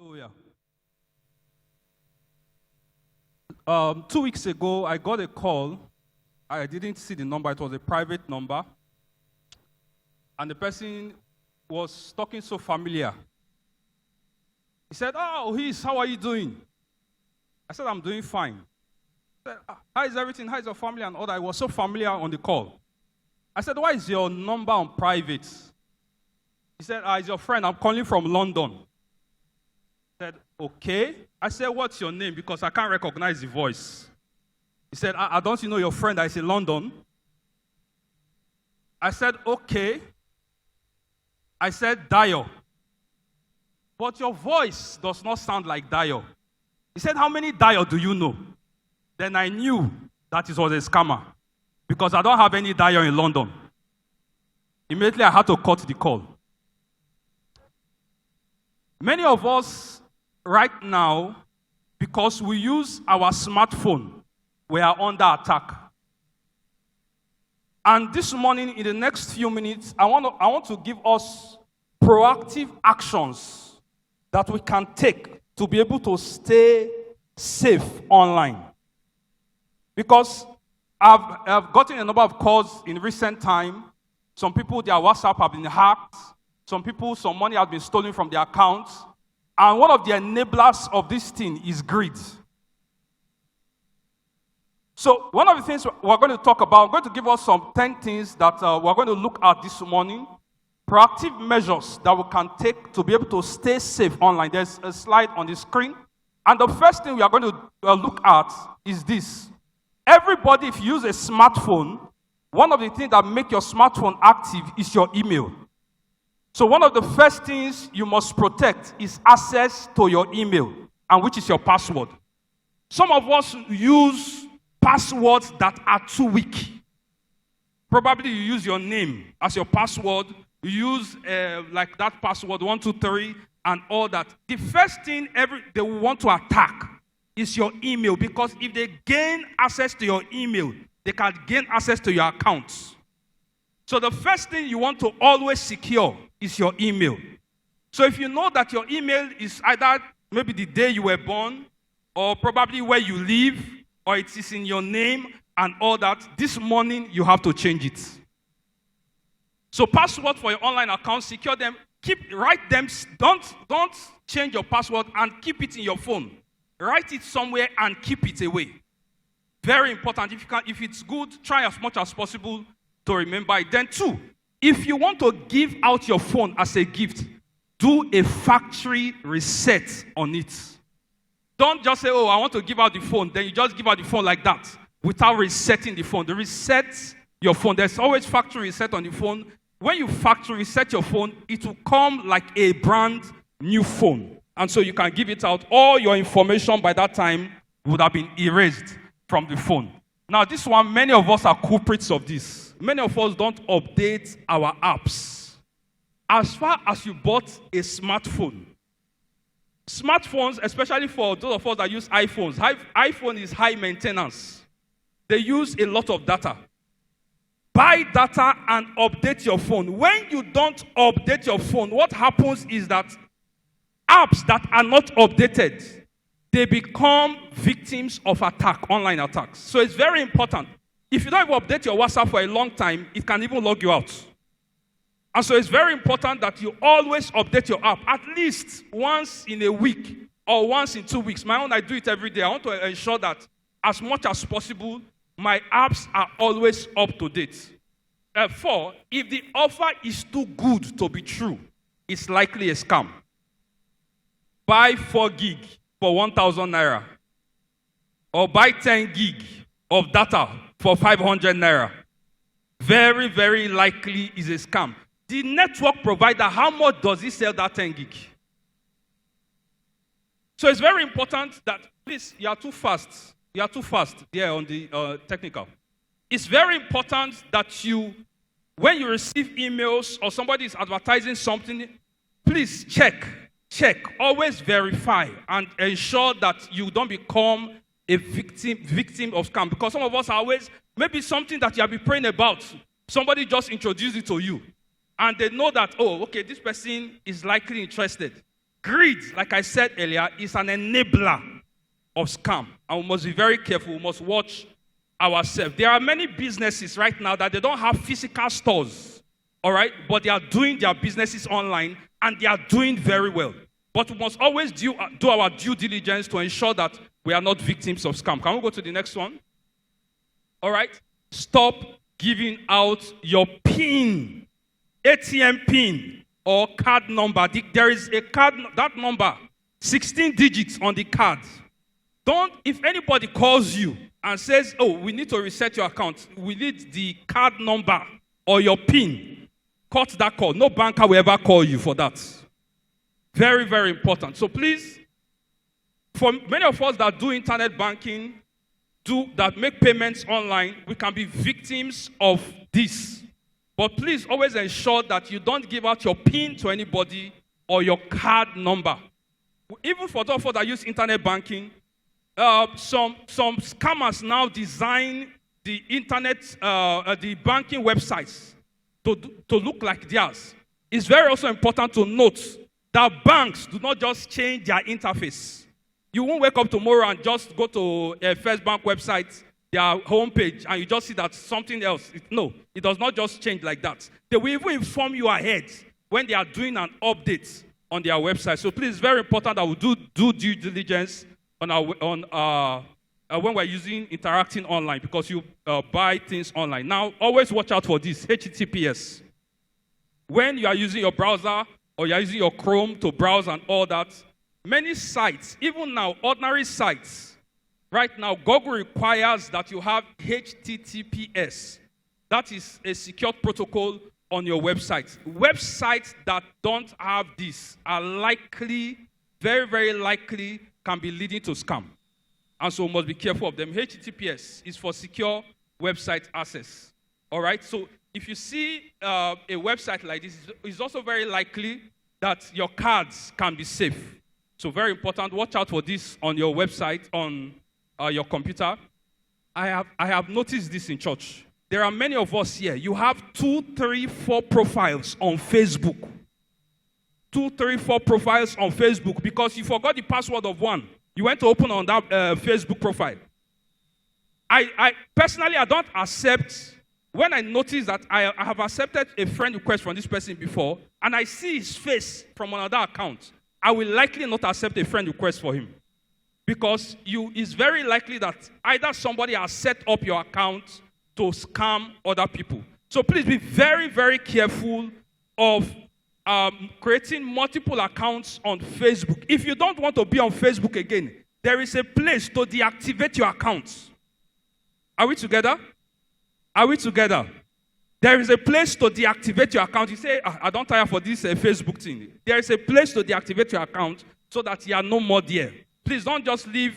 Hallelujah. 2 weeks ago, I got a call. I didn't see the number. It was a private number. And the person was talking so familiar. He said, "Oh, how are you doing?" I said, "I'm doing fine." He said, "How is everything? How is your family?" And all that. I was so familiar on the call. I said, "Why is your number on private?" He said, "It's your friend. I'm calling from London." I said, "Okay." I said, "What's your name? Because I can't recognize the voice." He said, I don't you know your friend that is in London?" I said, "Okay." I said, "Dio. But your voice does not sound like Dio." He said, "How many Dio do you know?" Then I knew that it was a scammer because I don't have any Dio in London. Immediately I had to cut the call. Many of us right now, because we use our smartphone, we are under attack. And this morning, in the next few minutes, I want to give us proactive actions that we can take to be able to stay safe online. Because I've gotten a number of calls in recent time. Some people, their WhatsApp have been hacked. Some people, some money has been stolen from their accounts. And one of the enablers of this thing is greed. So one of the things we're going to talk about, I'm going to give us some 10 things that we're going to look at this morning. Proactive measures that we can take to be able to stay safe online. There's a slide on the screen. And the first thing we are going to look at is this. Everybody, if you use a smartphone, one of the things that make your smartphone active is your email. So one of the first things you must protect is access to your email, and which is your password. Some of us use passwords that are too weak. Probably you use your name as your password. You use like that password 123 and all that. The first thing they will want to attack is your email, because if they gain access to your email, they can gain access to your accounts. So the first thing you want to always secure is your email. So if you know that your email is either maybe the day you were born, or probably where you live, or it is in your name and all that, this morning you have to change it. So password for your online account, secure them, write them, don't change your password and keep it in your phone. Write it somewhere and keep it away. Very important. If it's good, try as much as possible to remember it. Then 2, if you want to give out your phone as a gift, do a factory reset on it. Don't just say, "Oh, I want to give out the phone." Then you just give out the phone like that without resetting the phone. Reset your phone. There's always factory reset on the phone. When you factory reset your phone, it will come like a brand new phone. And so you can give it out. All your information by that time would have been erased from the phone. Now, this one, many of us are culprits of this. Many of us don't update our apps. As far as you bought a smartphone, smartphones, especially for those of us that use iPhones, iPhone is high maintenance. They use a lot of data. Buy data and update your phone. When you don't update your phone, what happens is that apps that are not updated, they become victims of online attacks. So it's very important. If you don't even update your WhatsApp for a long time, it can even log you out. And so it's very important that you always update your app, at least once in a week or once in 2 weeks. My own, I do it every day. I want to ensure that as much as possible, my apps are always up to date. 4, if the offer is too good to be true, it's likely a scam. Buy 4 gig for 1,000 naira. Or buy 10 gig of data for 500 naira. Very, very likely is a scam. The network provider, how much does he sell that 10 gig? So it's very important that, please, you are too fast. You are too fast there on the technical. It's very important that when you receive emails or somebody is advertising something, please check, always verify and ensure that you don't become a victim of scam. Because some of us are always, maybe something that you have been praying about, somebody just introduced it to you. And they know that, oh, okay, this person is likely interested. Greed, like I said earlier, is an enabler of scam. And we must be very careful. We must watch ourselves. There are many businesses right now that they don't have physical stores, all right? But they are doing their businesses online, and they are doing very well. But we must always do our due diligence to ensure that we are not victims of scam. Can we go to the next one? All right? Stop giving out your PIN, ATM PIN, or card number. There is a card, that number, 16 digits on the card. If anybody calls you and says, oh, we need to reset your account, we need the card number or your PIN, cut that call. No banker will ever call you for that. Very, very important. So please, for many of us that do internet banking, that make payments online, we can be victims of this. But please always ensure that you don't give out your PIN to anybody or your card number. Even for those that use internet banking, some scammers now design the internet, the banking websites to look like theirs. It's very also important to note that banks do not just change their interface. You won't wake up tomorrow and just go to a First Bank website, their homepage, and you just see that something else. No, it does not just change like that. They will even inform you ahead when they are doing an update on their website. So please, it's very important that we do due diligence when we're interacting online, because you buy things online. Now, always watch out for this, HTTPS. When you are using your browser or you are using your Chrome to browse and all that, many sites, even now, ordinary sites, right now, Google requires that you have HTTPS. That is a secure protocol on your website. Websites that don't have this are likely, very, very likely, can be leading to scam. And so we must be careful of them. HTTPS is for secure website access. All right? So if you see a website like this, it's also very likely that your cards can be safe. So very important. Watch out for this on your website, on your computer. I have noticed this in church. There are many of us here. You have 2, 3, 4 profiles on Facebook. 2, 3, 4 profiles on Facebook because you forgot the password of one. You went to open on that Facebook profile. I personally, I don't accept, when I notice that I have accepted a friend request from this person before, and I see his face from another account, I will likely not accept a friend request for him. Because it's very likely that either somebody has set up your account to scam other people. So please be very, very careful of creating multiple accounts on Facebook. If you don't want to be on Facebook again, there is a place to deactivate your accounts. Are we together? Are we together? There is a place to deactivate your account. You say, I don't tire for this Facebook thing. There is a place to deactivate your account so that you are no more there. Please don't just leave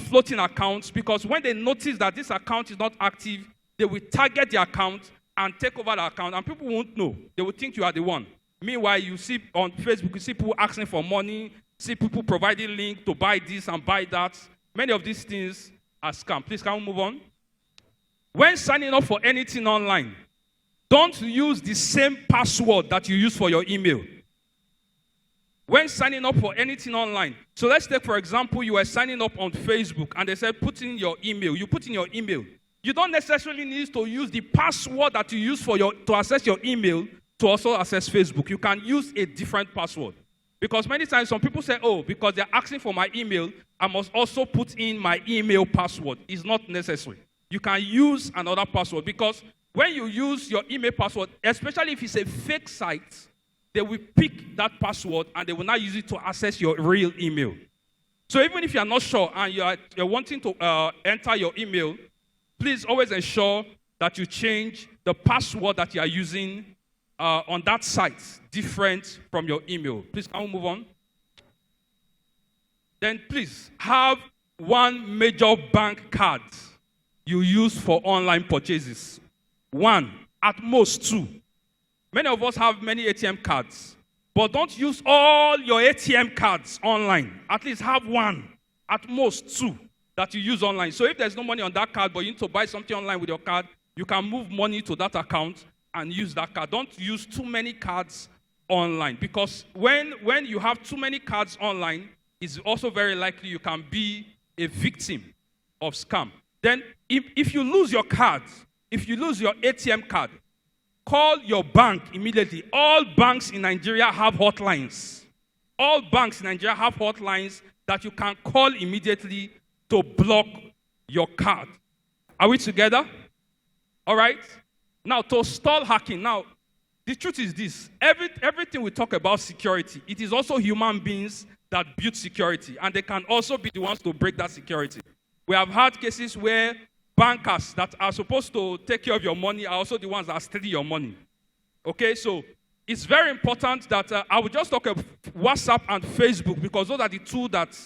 floating accounts, because when they notice that this account is not active, they will target the account and take over the account, and people won't know. They will think you are the one. Meanwhile, you see on Facebook, you see people asking for money, see people providing links to buy this and buy that. Many of these things are scam. Please, can we move on? When signing up for anything online, don't use the same password that you use for your email. When signing up for anything online, so let's take, for example, you are signing up on Facebook, and they said, put in your email. You put in your email. You don't necessarily need to use the password that you use to access your email to also access Facebook. You can use a different password. Because many times some people say, oh, because they're asking for my email, I must also put in my email password. It's not necessary. You can use another password, because when you use your email password, especially if it's a fake site, they will pick that password and they will not use it to access your real email. So even if you're not sure and you're wanting to enter your email, please always ensure that you change the password that you are using on that site different from your email. Please, can we move on? Then please have one major bank card you use for online purchases. One, at most two. Many of us have many ATM cards, but don't use all your ATM cards online. At least have one, at most two, that you use online. So if there's no money on that card, but you need to buy something online with your card, you can move money to that account and use that card. Don't use too many cards online. Because when you have too many cards online, it's also very likely you can be a victim of scam. Then if you lose your card, if you lose your ATM card, call your bank immediately. All banks in Nigeria have hotlines. All banks in Nigeria have hotlines that you can call immediately to block your card. Are we together? All right? Now, to stall hacking. Now, the truth is this. Everything we talk about security, it is also human beings that build security. And they can also be the ones to break that security. We have had cases where bankers that are supposed to take care of your money are also the ones that are stealing your money. Okay, so it's very important that I will just talk about WhatsApp and Facebook because those are the two that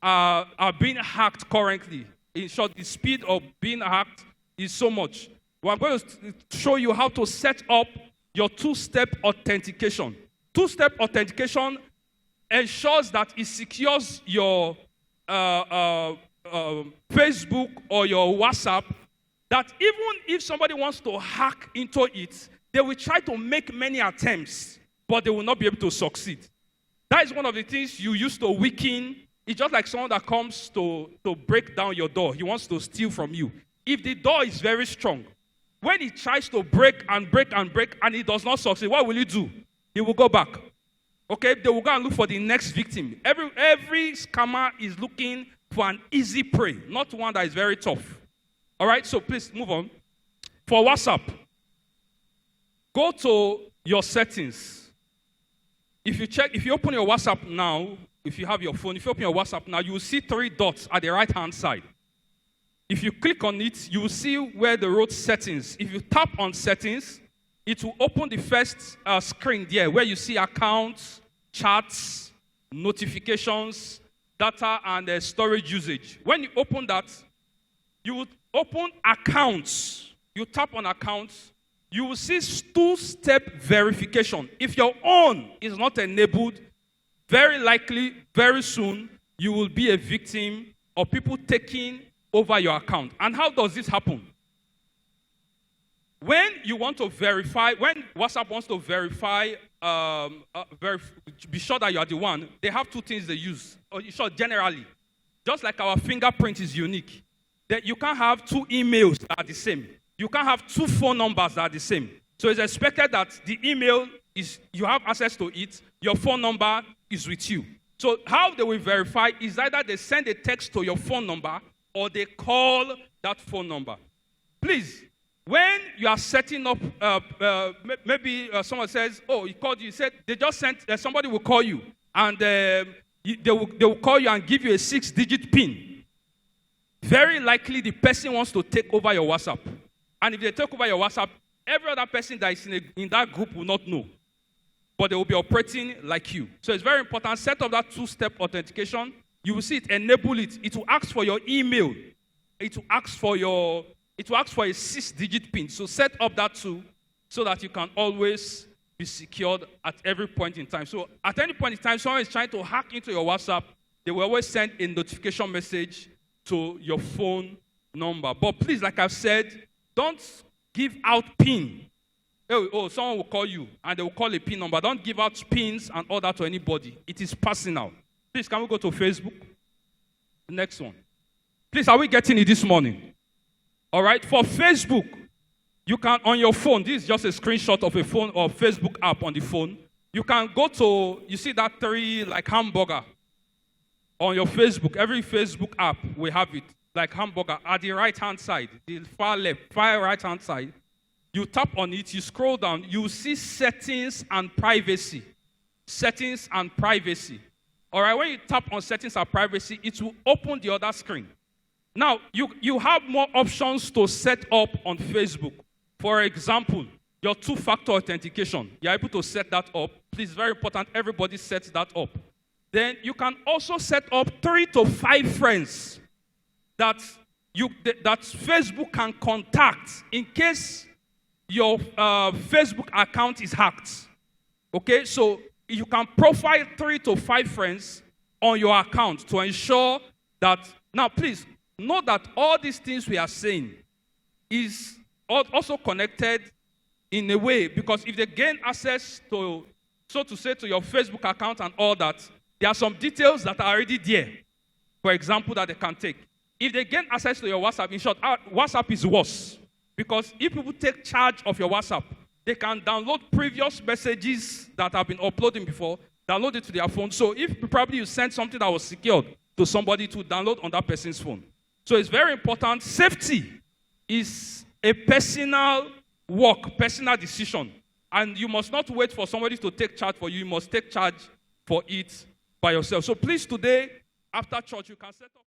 are being hacked currently. In short, the speed of being hacked is so much. Well, I'm going to show you how to set up your two-step authentication. Two-step authentication ensures that it secures your Facebook or your WhatsApp, that even if somebody wants to hack into it, they will try to make many attempts, but they will not be able to succeed. That is one of the things you use to weaken. It's just like someone that comes to break down your door. He wants to steal from you. If the door is very strong, when he tries to break and break and break and he does not succeed, what will he do? He will go back. Okay, they will go and look for the next victim. Every scammer is looking for an easy prey, not one that is very tough. All right, so please move on. For WhatsApp, go to your settings. If you open your WhatsApp now, if you have your phone, if you open your WhatsApp now, you will see 3 dots at the right-hand side. If you click on it, you will see where the road settings. If you tap on settings, it will open the first screen there where you see accounts, chats, notifications, data, and storage usage. When you open that, you will open accounts. You tap on accounts. You will see 2-step verification. If your own is not enabled, very likely, very soon, you will be a victim of people taking over your account. And how does this happen? When you want to verify, when WhatsApp wants to verify, be sure that you are the one, they have 2 things they use. Or short, generally, just like our fingerprint is unique, that you can't have 2 emails that are the same. You can't have 2 phone numbers that are the same. So it's expected that the email is, you have access to it, your phone number is with you. So how they will verify is either they send a text to your phone number or they call that phone number. Please, when you are setting up, maybe someone says, oh, he called you, he said, they just sent, somebody will call you, and they will call you and give you a 6-digit PIN. Very likely the person wants to take over your WhatsApp. And if they take over your WhatsApp, every other person that is in that group will not know. But they will be operating like you. So it's very important. Set up that 2-step authentication. You will see it, enable it. It will ask for your email. It will ask for a 6-digit PIN. So set up that too, so that you can always be secured at every point in time. So at any point in time, someone is trying to hack into your WhatsApp, they will always send a notification message to your phone number. But please, like I've said, don't give out PIN. Oh, someone will call you and they will call a PIN number. Don't give out PINs and all that to anybody. It is personal. Please, can we go to Facebook? The next one. Please, are we getting it this morning? All right, for Facebook, you can, on your phone, this is just a screenshot of a phone or Facebook app on the phone. You can go to, you see that 3 like hamburger on your Facebook. Every Facebook app will have it, like hamburger, at the right-hand side, the far right-hand side. You tap on it, you scroll down, you see settings and privacy. Settings and privacy. All right, when you tap on settings and privacy, it will open the other screen. Now, you have more options to set up on Facebook. For example, your 2-factor authentication. You're able to set that up. Please, very important, everybody sets that up. Then you can also set up 3 to 5 friends that Facebook can contact in case your Facebook account is hacked. Okay, so you can profile 3 to 5 friends on your account to ensure that, now please, know that all these things we are saying is also connected in a way, because if they gain access to so to say, to your Facebook account and all that, there are some details that are already there, for example, that they can take. If they gain access to your WhatsApp, in short, WhatsApp is worse. Because if people take charge of your WhatsApp, they can download previous messages that have been uploading before, download it to their phone. So if probably you sent something that was secured to somebody to download on that person's phone. So it's very important. Safety is a personal work, personal decision. And you must not wait for somebody to take charge for you. You must take charge for it by yourself. So please today, after church, you can set up